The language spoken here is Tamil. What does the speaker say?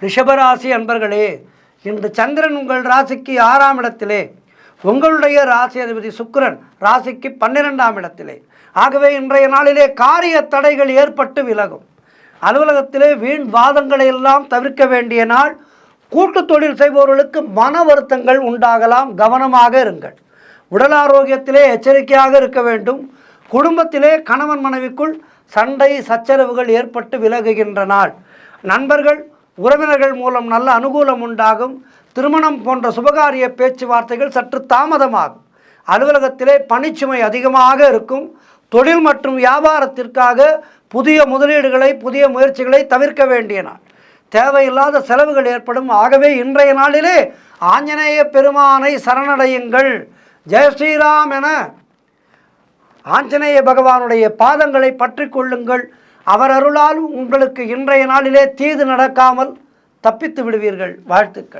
ரிஷபராசி அன்பர்களே, இன்று சந்திரன் உங்கள் ராசிக்கு 6ஆம் இடத்திலே, உங்களுடைய ராசி அதிபதி சுக்கிரன் ராசிக்கு 12ஆம் இடத்திலே. ஆகவே இன்றைய நாளிலே காரிய தடைகள் ஏற்பட்டு விலகும். அலுவலகத்திலே வீண் வாதங்களை எல்லாம் தவிர்க்க வேண்டிய நாள். கூட்டு தொழில் செய்பவர்களுக்கு மன வருத்தங்கள் உண்டாகலாம், கவனமாக இருங்கள். உடல் ஆரோக்கியத்திலே எச்சரிக்கையாக இருக்க வேண்டும். குடும்பத்திலே கணவன் மனைவிக்குள் சண்டை சச்சரவுகள் ஏற்பட்டு விலகுகின்ற நாள். நண்பர்கள் உறவினர்கள் மூலம் நல்ல அனுகூலம் உண்டாகும். திருமணம் போன்ற சுபகாரிய பேச்சுவார்த்தைகள் சற்று தாமதமாகும். அலுவலகத்திலே பணிச்சுமை அதிகமாக இருக்கும். தொழில் மற்றும் வியாபாரத்திற்காக புதிய முதலீடுகளை புதிய முயற்சிகளை தவிர்க்க வேண்டிய நாள். தேவையில்லாத செலவுகள் ஏற்படும். ஆகவே இன்றைய நாளிலே ஆஞ்சநேய பெருமானை சரணடையுங்கள். ஜெய் ஸ்ரீராம் என ஆஞ்சநேய பகவானுடைய பாதங்களை பற்றி கொள்ளுங்கள். அவர் அருளால் உங்களுக்கு இன்றைய நாளிலே தீது நடக்காமல் தப்பித்து விடுவீர்கள். வாழ்த்துக்கள்.